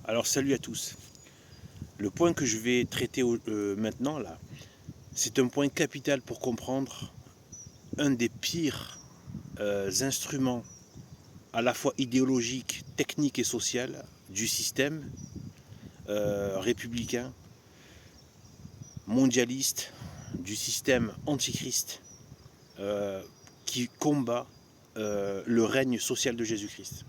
Alors salut à tous. Le point que je vais traiter maintenant là, c'est un point capital pour comprendre un des pires instruments à la fois idéologique, technique et social du système républicain, mondialiste, du système antichrist qui combat le règne social de Jésus-Christ.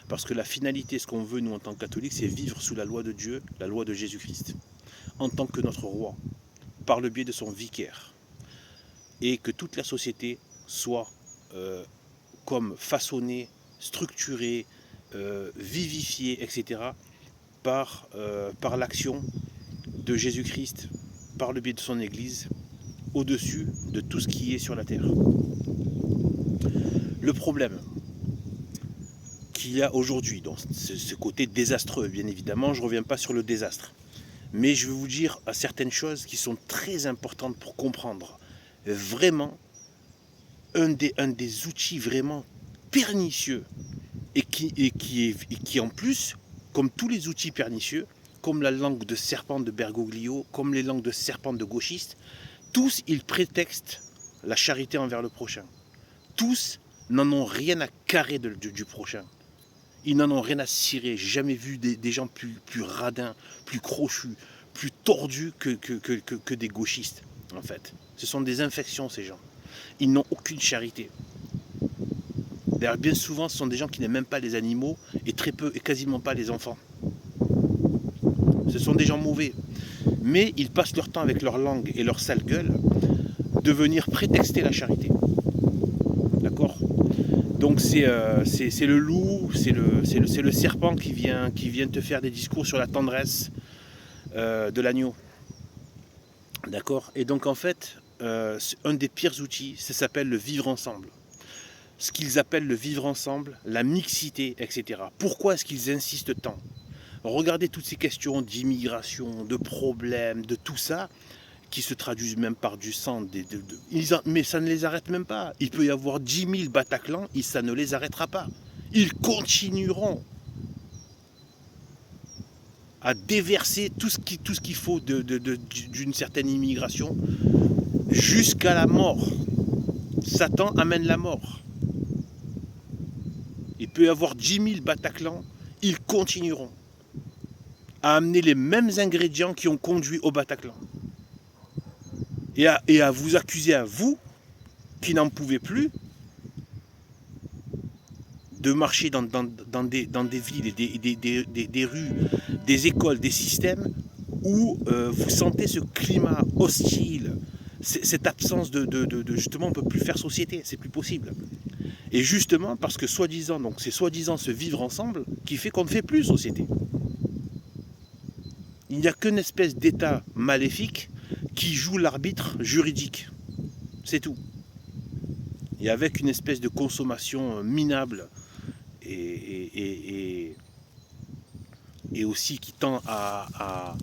Parce que la finalité, ce qu'on veut nous en tant que catholiques, c'est vivre sous la loi de Dieu, la loi de Jésus-Christ, en tant que notre roi, par le biais de son vicaire. Et que toute la société soit comme façonnée, structurée, vivifiée, etc. par l'action de Jésus-Christ, par le biais de son Église, au-dessus de tout ce qui est sur la terre. Le problème qu'il y a aujourd'hui, dans ce côté désastreux, bien évidemment, je ne reviens pas sur le désastre, mais je vais vous dire certaines choses qui sont très importantes pour comprendre vraiment un des outils vraiment pernicieux et qui en plus, comme tous les outils pernicieux, comme la langue de serpent de Bergoglio, comme les langues de serpent de gauchistes, tous ils prétextent la charité envers le prochain. Tous n'en ont rien à carrer du prochain. Ils n'en ont rien à cirer. J'ai jamais vu des gens plus radins, plus crochus, plus tordus que des gauchistes, en fait. Ce sont des infections, ces gens. Ils n'ont aucune charité. D'ailleurs, bien souvent, ce sont des gens qui n'aiment même pas les animaux et très peu et quasiment pas les enfants. Ce sont des gens mauvais. Mais ils passent leur temps avec leur langue et leur sale gueule de venir prétexter la charité. D'accord ? Donc c'est le loup, c'est le serpent qui vient te faire des discours sur la tendresse de l'agneau. D'accord ? Et donc en fait, un des pires outils, ça s'appelle le vivre ensemble. Ce qu'ils appellent le vivre ensemble, la mixité, etc. Pourquoi est-ce qu'ils insistent tant ? Regardez toutes ces questions d'immigration, de problèmes, de tout ça, qui se traduisent même par du sang. Mais ça ne les arrête même pas. Il peut y avoir 10 000 Bataclans, et ça ne les arrêtera pas. Ils continueront à déverser tout ce qu'il faut d'une certaine immigration jusqu'à la mort. Satan amène la mort. Il peut y avoir 10 000 Bataclans, ils continueront à amener les mêmes ingrédients qui ont conduit au Bataclan. Et à vous accuser à vous, qui n'en pouvez plus, de marcher dans des villes et des rues, des écoles, des systèmes où vous sentez ce climat hostile, cette absence justement, on ne peut plus faire société, c'est plus possible. Et justement, parce que soi-disant, donc c'est soi-disant ce vivre ensemble qui fait qu'on ne fait plus société. Il n'y a qu'une espèce d'état maléfique qui joue l'arbitre juridique. C'est tout. Et avec une espèce de consommation minable et aussi qui tend à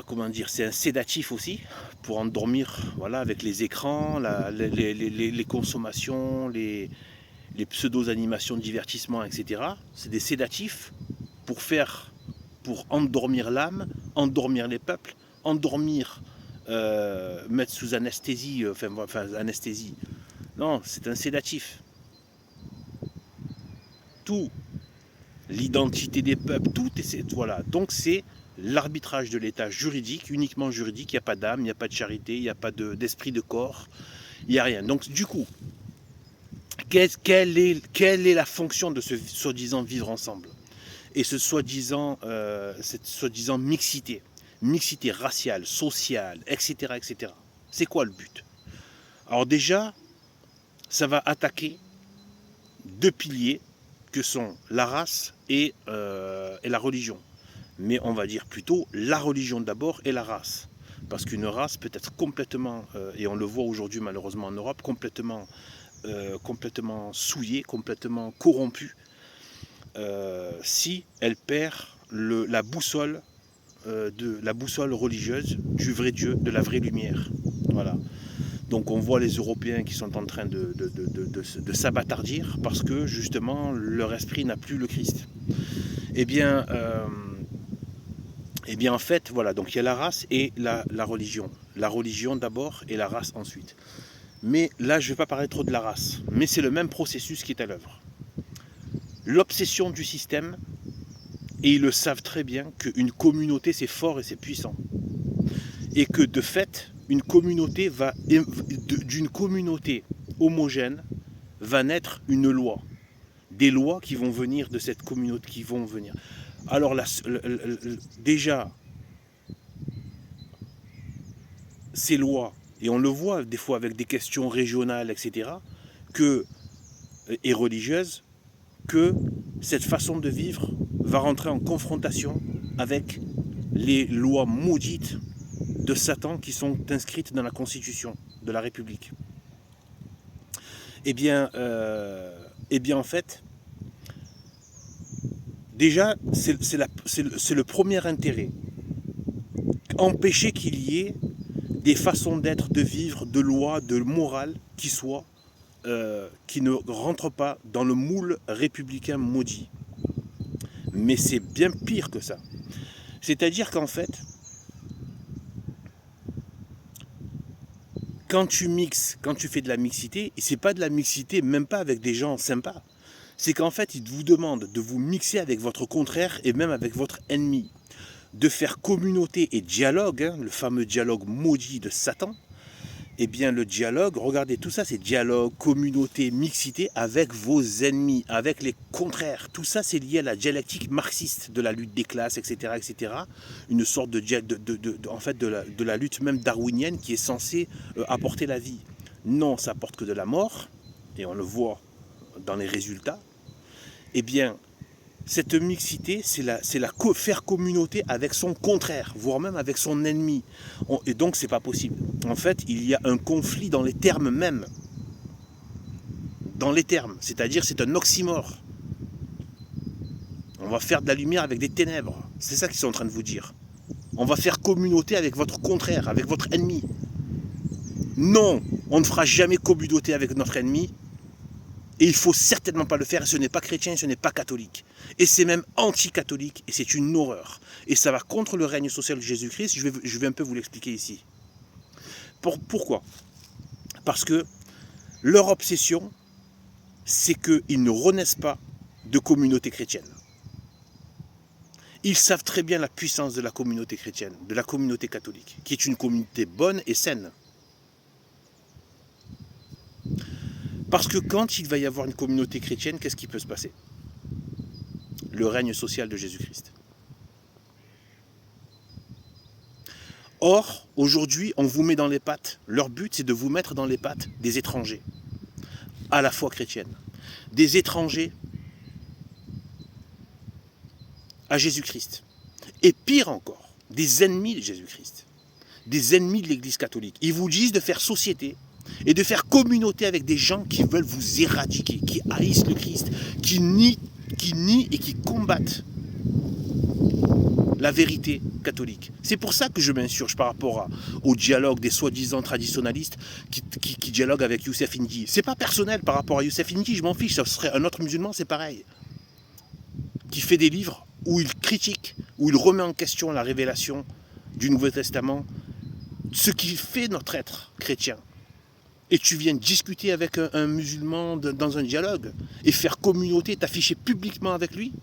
comment dire, c'est un sédatif aussi pour endormir, voilà, avec les écrans, les consommations, les pseudo-animations de divertissement, etc. C'est des sédatifs pour endormir l'âme, endormir les peuples, endormir, mettre sous anesthésie, anesthésie. Non, c'est un sédatif. Tout, l'identité des peuples, tout est, voilà. Donc c'est l'arbitrage de l'état juridique, uniquement juridique. Il n'y a pas d'âme, il n'y a pas de charité, il n'y a pas d'esprit de corps, il n'y a rien. Donc du coup, quelle est la fonction de ce soi-disant vivre ensemble et cette soi-disant mixité raciale, sociale, etc., etc. C'est quoi le but? Alors déjà, ça va attaquer deux piliers que sont la race et la religion. Mais on va dire plutôt la religion d'abord et la race. Parce qu'une race peut être complètement, et on le voit aujourd'hui malheureusement en Europe, complètement souillée, complètement corrompue, si elle perd la boussole religieuse du vrai Dieu, de la vraie lumière. Voilà. Donc on voit les Européens qui sont en train de s'abattardir parce que justement leur esprit n'a plus le Christ. Eh bien, en fait, voilà, donc il y a la race et la religion. La religion d'abord et la race ensuite. Mais là, je ne vais pas parler trop de la race. Mais c'est le même processus qui est à l'œuvre. L'obsession du système, et ils le savent très bien, qu'une communauté, c'est fort et c'est puissant. Et que de fait, une communauté d'une communauté homogène va naître une loi. Des lois qui vont venir de cette communauté, qui vont venir. Alors déjà, ces lois, et on le voit des fois avec des questions régionales, etc., et religieuses, que cette façon de vivre va rentrer en confrontation avec les lois maudites de Satan qui sont inscrites dans la Constitution de la République. Eh bien en fait, déjà, c'est le premier intérêt. Empêcher qu'il y ait des façons d'être, de vivre, de lois, de morale qui ne rentrent pas dans le moule républicain maudit. Mais c'est bien pire que ça. C'est-à-dire qu'en fait, quand tu mixes, quand tu fais de la mixité, et c'est pas de la mixité même pas avec des gens sympas, c'est qu'en fait, ils vous demandent de vous mixer avec votre contraire et même avec votre ennemi. De faire communauté et dialogue, hein, le fameux dialogue maudit de Satan. Eh bien, le dialogue, regardez, tout ça, c'est dialogue, communauté, mixité avec vos ennemis, avec les contraires. Tout ça, c'est lié à la dialectique marxiste de la lutte des classes, etc., etc. Une sorte en fait, de la lutte même darwinienne qui est censée apporter la vie. Non, ça apporte que de la mort, et on le voit dans les résultats. Eh bien, cette mixité, c'est faire communauté avec son contraire, voire même avec son ennemi. Et donc, c'est pas possible. En fait, il y a un conflit dans les termes même. Dans les termes. C'est-à-dire, c'est un oxymore. On va faire de la lumière avec des ténèbres. C'est ça qu'ils sont en train de vous dire. On va faire communauté avec votre contraire, avec votre ennemi. Non, on ne fera jamais communauté avec notre ennemi. Et il ne faut certainement pas le faire, et ce n'est pas chrétien, ce n'est pas catholique. Et c'est même anti-catholique, et c'est une horreur. Et ça va contre le règne social de Jésus-Christ, je vais un peu vous l'expliquer ici. Pourquoi ? Parce que leur obsession, c'est qu'ils ne renaissent pas de communauté chrétienne. Ils savent très bien la puissance de la communauté chrétienne, de la communauté catholique, qui est une communauté bonne et saine. Parce que quand il va y avoir une communauté chrétienne, qu'est-ce qui peut se passer ? Le règne social de Jésus-Christ. Or, aujourd'hui, on vous met dans les pattes. Leur but, c'est de vous mettre dans les pattes des étrangers, à la foi chrétienne. Des étrangers à Jésus-Christ. Et pire encore, des ennemis de Jésus-Christ. Des ennemis de l'Église catholique. Ils vous disent de faire société et de faire communauté avec des gens qui veulent vous éradiquer, qui haïssent le Christ, qui nient et qui combattent la vérité catholique. C'est pour ça que je m'insurge par rapport au dialogue des soi-disant traditionalistes qui dialoguent avec Youssef Indy. C'est pas personnel par rapport à Youssef Indy, je m'en fiche, ça serait un autre musulman, c'est pareil. Qui fait des livres où il critique, où il remet en question la révélation du Nouveau Testament, ce qui fait notre être chrétien. Et tu viens discuter avec un musulman dans un dialogue et faire communauté, t'afficher publiquement avec lui.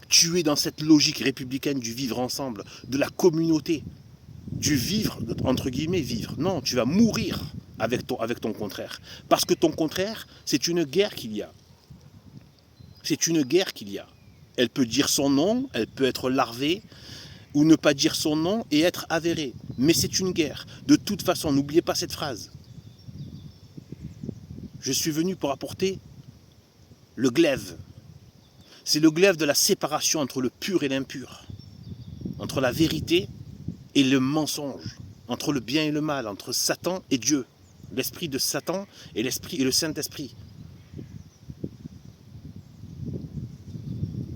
Tu es dans cette logique républicaine du vivre ensemble, de la communauté, du vivre, entre guillemets, vivre. Non, tu vas mourir avec ton contraire. Parce que ton contraire, c'est une guerre qu'il y a. C'est une guerre qu'il y a. Elle peut dire son nom, elle peut être larvée, ou ne pas dire son nom et être avérée. Mais c'est une guerre. De toute façon, n'oubliez pas cette phrase. Je suis venu pour apporter le glaive. C'est le glaive de la séparation entre le pur et l'impur, entre la vérité et le mensonge, entre le bien et le mal, entre Satan et Dieu, l'esprit de Satan et l'esprit et le Saint-Esprit.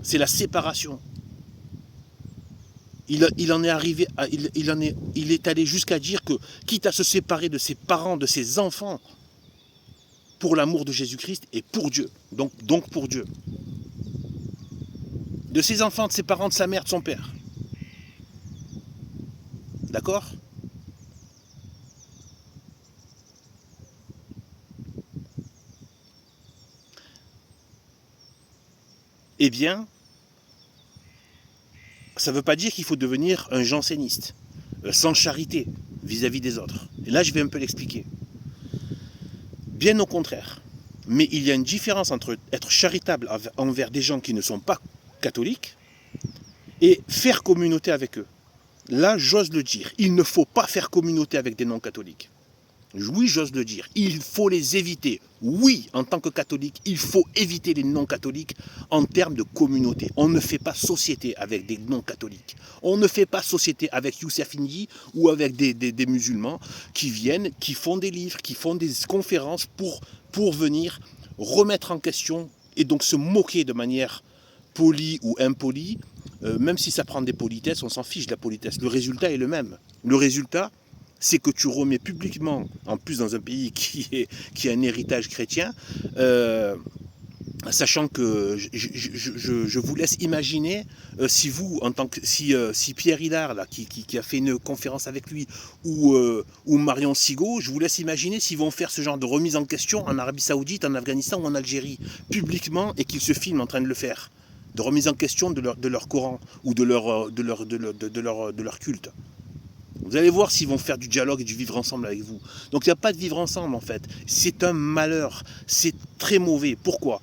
C'est la séparation. Il est allé jusqu'à dire que, quitte à se séparer de ses parents, de ses enfants, pour l'amour de Jésus-Christ et pour Dieu, donc pour Dieu. de ses enfants, de ses parents, de sa mère, de son père. D'accord? Eh bien, ça ne veut pas dire qu'il faut devenir un janséniste, sans charité vis-à-vis des autres. Et là, je vais un peu l'expliquer. Bien au contraire. Mais il y a une différence entre être charitable envers des gens qui ne sont pas catholiques et faire communauté avec eux. Là, j'ose le dire, il ne faut pas faire communauté avec des non-catholiques. Oui, j'ose le dire, il faut les éviter. Oui, en tant que catholique, il faut éviter les non-catholiques en termes de communauté. On ne fait pas société avec des non-catholiques. On ne fait pas société avec Youssef Indy ou avec des musulmans qui viennent, qui font des livres, qui font des conférences pour venir remettre en question et donc se moquer de manière polie ou impolie. Même si ça prend des politesses, on s'en fiche de la politesse. Le résultat est le même. Le résultat, c'est que tu remets publiquement, en plus dans un pays qui a un héritage chrétien, sachant que je vous laisse imaginer si vous, en tant que si Pierre Hillard, là, qui a fait une conférence avec lui, ou Marion Sigaud, je vous laisse imaginer s'ils vont faire ce genre de remise en question en Arabie Saoudite, en Afghanistan ou en Algérie, publiquement, et qu'ils se filment en train de le faire, de remise en question de leur Coran ou de leur culte. Vous allez voir s'ils vont faire du dialogue et du vivre ensemble avec vous. Donc il n'y a pas de vivre ensemble en fait. C'est un malheur. C'est très mauvais. Pourquoi?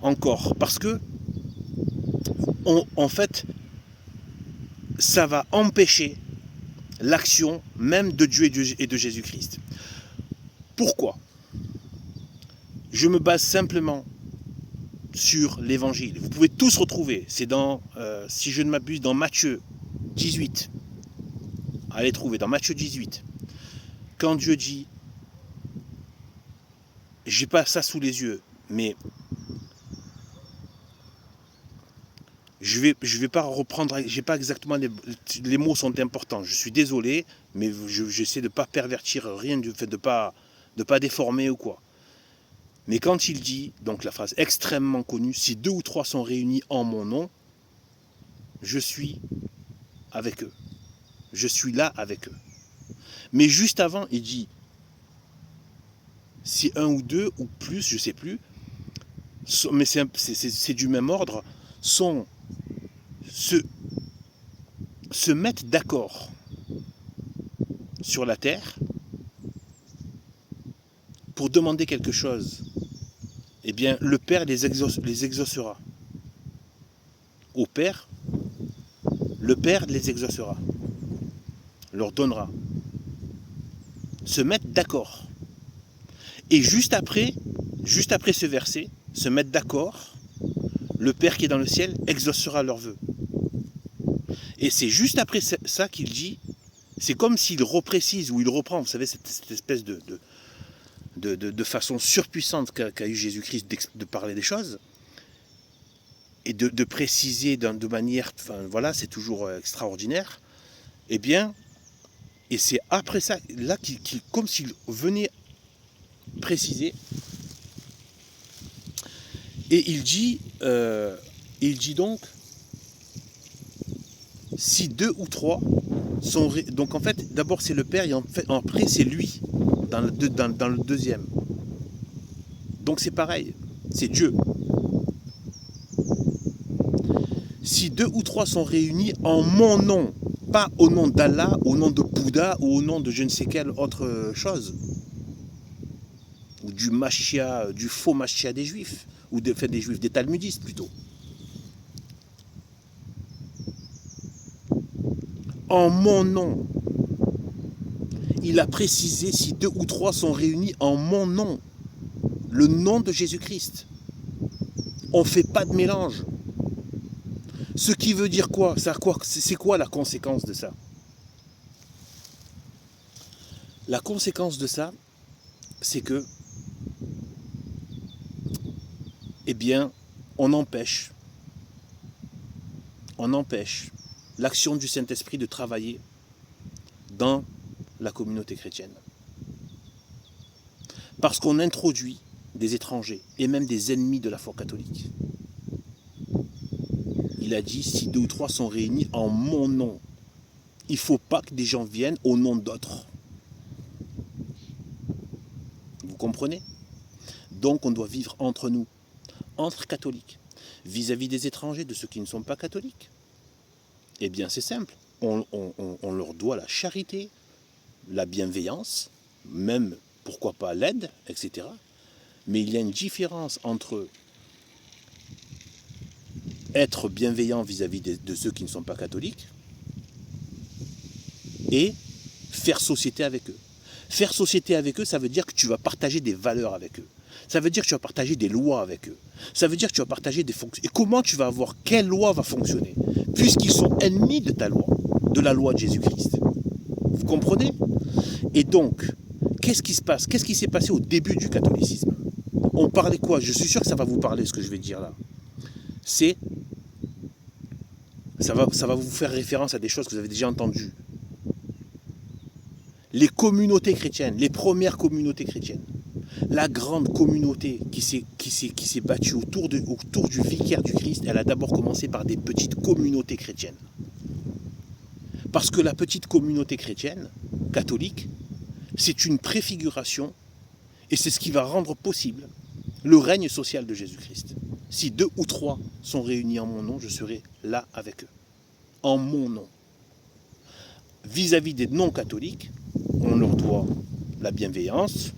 Encore. Parce que, en fait, ça va empêcher l'action même de Dieu et de Jésus-Christ. Pourquoi? Je me base simplement sur l'évangile. Vous pouvez tous retrouver. C'est dans, si je ne m'abuse, dans Matthieu 18. Allez trouver dans Matthieu 18. Quand Dieu dit, j'ai pas ça sous les yeux, mais je vais pas reprendre, j'ai pas exactement les mots sont importants. Je suis désolé, mais j'essaie de pas pervertir rien du fait de pas déformer ou quoi. Mais quand il dit, donc la phrase extrêmement connue, si 2 ou 3 sont réunis en mon nom, je suis avec eux. Je suis là avec eux. Mais juste avant, il dit, si 1 ou 2 ou plus, je ne sais plus, mais c'est du même ordre, se mettent d'accord sur la terre pour demander quelque chose, eh bien, le Père les exaucera. Au Père, le Père les exaucera, leur donnera. Se mettre d'accord. Et juste après ce verset, se mettre d'accord, le Père qui est dans le ciel exaucera leurs vœux. Et c'est juste après ça qu'il dit, c'est comme s'il reprécise ou il reprend, vous savez, cette espèce de façon surpuissante qu'a eu Jésus-Christ de parler des choses, et de préciser de manière, enfin voilà, c'est toujours extraordinaire, eh bien, et c'est après ça, là, comme s'il venait préciser, et il dit donc, si 2 ou 3 sont... Donc en fait, d'abord c'est le Père, et après c'est lui, dans le deuxième. Donc c'est pareil, c'est Dieu. Si 2 ou 3 sont réunis en mon nom, pas au nom d'Allah, au nom de Bouddha ou au nom de je ne sais quelle autre chose, ou du Machia, du faux Machia des Juifs, ou des Juifs, des Talmudistes plutôt. En mon nom, il a précisé si 2 ou 3 sont réunis en mon nom, le nom de Jésus-Christ. On ne fait pas de mélange. Ce qui veut dire quoi? C'est quoi la conséquence de ça? La conséquence de ça, c'est que, eh bien, on empêche l'action du Saint-Esprit de travailler dans la communauté chrétienne. Parce qu'on introduit des étrangers et même des ennemis de la foi catholique. Il a dit, si 2 ou 3 sont réunis en mon nom. Il ne faut pas que des gens viennent au nom d'autres. Vous comprenez? Donc on doit vivre entre nous, entre catholiques, vis-à-vis des étrangers, de ceux qui ne sont pas catholiques. Eh bien c'est simple, on leur doit la charité, la bienveillance, même pourquoi pas l'aide, etc. Mais il y a une différence entre être bienveillant vis-à-vis de ceux qui ne sont pas catholiques et faire société avec eux. Faire société avec eux, ça veut dire que tu vas partager des valeurs avec eux. Ça veut dire que tu vas partager des lois avec eux. Ça veut dire que tu vas partager des fonctions. Et comment tu vas voir quelle loi va fonctionner? Puisqu'ils sont ennemis de ta loi, de la loi de Jésus-Christ. Vous comprenez? Et donc, qu'est-ce qui se passe? Qu'est-ce qui s'est passé au début du catholicisme? On parlait quoi? Je suis sûr que ça va vous parler, ce que je vais dire là. Ça va vous faire référence à des choses que vous avez déjà entendues. Les communautés chrétiennes, les premières communautés chrétiennes, la grande communauté qui s'est battue autour du vicaire du Christ, elle a d'abord commencé par des petites communautés chrétiennes. Parce que la petite communauté chrétienne, catholique, c'est une préfiguration et c'est ce qui va rendre possible le règne social de Jésus-Christ. Si 2 ou 3 sont réunis en mon nom, je serai là avec eux. En mon nom. Vis-à-vis des non-catholiques, on leur doit la bienveillance,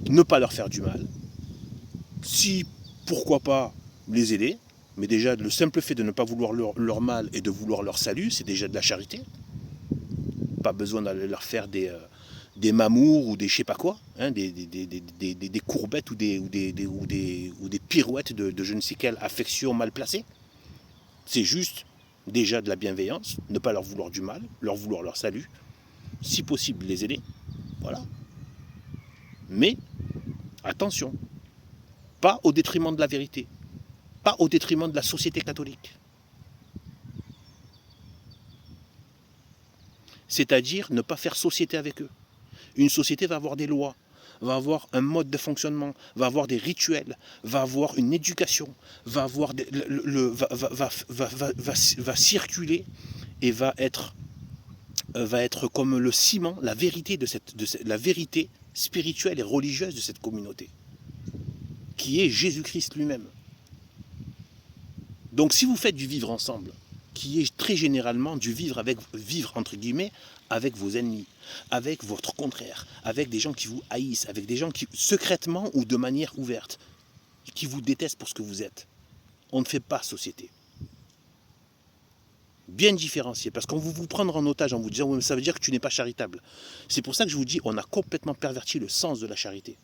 ne pas leur faire du mal. Si, pourquoi pas, les aider. Mais déjà, le simple fait de ne pas vouloir leur mal et de vouloir leur salut, c'est déjà de la charité. Pas besoin d'aller leur faire des mamours ou des je sais pas quoi, hein, des courbettes ou des pirouettes de je ne sais quelle affection mal placée. C'est juste déjà de la bienveillance, ne pas leur vouloir du mal, leur vouloir leur salut, si possible les aider, voilà. Mais attention, pas au détriment de la vérité, pas au détriment de la société catholique. C'est-à-dire ne pas faire société avec eux. Une société va avoir des lois, va avoir un mode de fonctionnement, va avoir des rituels, va avoir une éducation, va avoir va circuler et va être comme le ciment, la vérité la vérité spirituelle et religieuse de cette communauté, qui est Jésus-Christ lui-même. Donc si vous faites du vivre ensemble, qui est très généralement du vivre entre guillemets, avec vos ennemis, avec votre contraire, avec des gens qui vous haïssent, avec des gens qui, secrètement ou de manière ouverte, qui vous détestent pour ce que vous êtes. On ne fait pas société. Bien différencié, parce qu'on va vous prendre en otage en vous disant oui, ça veut dire que tu n'es pas charitable. C'est pour ça que je vous dis, on a complètement perverti le sens de la charité.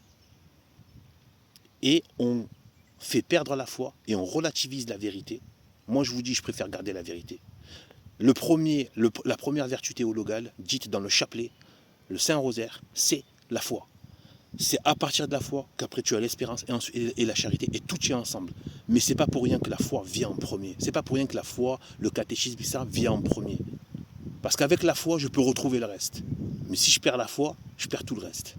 Et on fait perdre la foi et on relativise la vérité. Moi je vous dis, je préfère garder la vérité. La première vertu théologale, dite dans le chapelet, le Saint-Rosaire, c'est la foi. C'est à partir de la foi qu'après tu as l'espérance et la charité, et tout tient ensemble. Mais c'est pas pour rien que la foi vient en premier. C'est pas pour rien que la foi, le catéchisme, ça vient en premier. Parce qu'avec la foi, je peux retrouver le reste. Mais si je perds la foi, je perds tout le reste.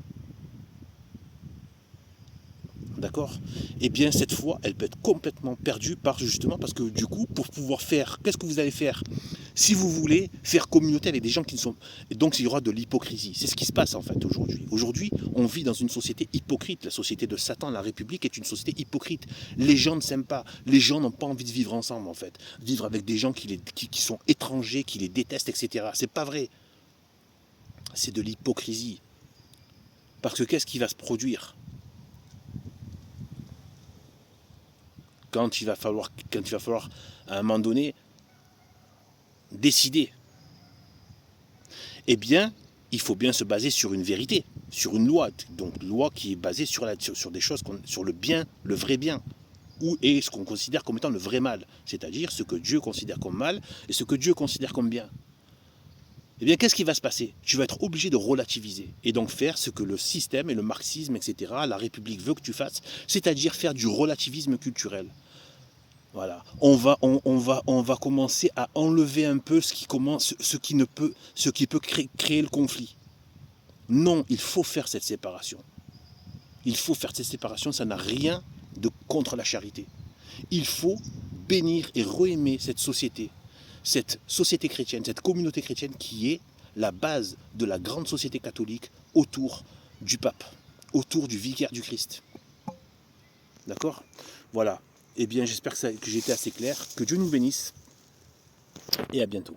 D'accord? Eh bien, cette foi, elle peut être complètement perdue justement parce que du coup, pour pouvoir faire, qu'est-ce que vous allez faire? Si vous voulez faire communauté avec des gens qui ne sont... Et donc, il y aura de l'hypocrisie. C'est ce qui se passe en fait aujourd'hui. Aujourd'hui, on vit dans une société hypocrite. La société de Satan, la République, est une société hypocrite. Les gens ne s'aiment pas. Les gens n'ont pas envie de vivre ensemble en fait. Vivre avec des gens qui sont étrangers, qui les détestent, etc. C'est pas vrai. C'est de l'hypocrisie. Parce que qu'est-ce qui va se produire? Quand il va falloir à un moment donné décider, eh bien, il faut bien se baser sur une vérité, sur une loi, donc loi qui est basée sur des choses, sur le bien, le vrai bien, et ce qu'on considère comme étant le vrai mal, c'est-à-dire ce que Dieu considère comme mal et ce que Dieu considère comme bien. Eh bien, qu'est-ce qui va se passer? Tu vas être obligé de relativiser et donc faire ce que le système et le marxisme, etc., la République veut que tu fasses, c'est-à-dire faire du relativisme culturel. Voilà. On va commencer à enlever un peu ce qui peut créer le conflit. Non, il faut faire cette séparation. Il faut faire cette séparation, ça n'a rien de contre la charité. Il faut bénir et re-aimer cette société chrétienne, cette communauté chrétienne qui est la base de la grande société catholique autour du pape, autour du vicaire du Christ. D'accord? Voilà. Eh bien, j'espère que j'ai été assez clair. Que Dieu nous bénisse et à bientôt.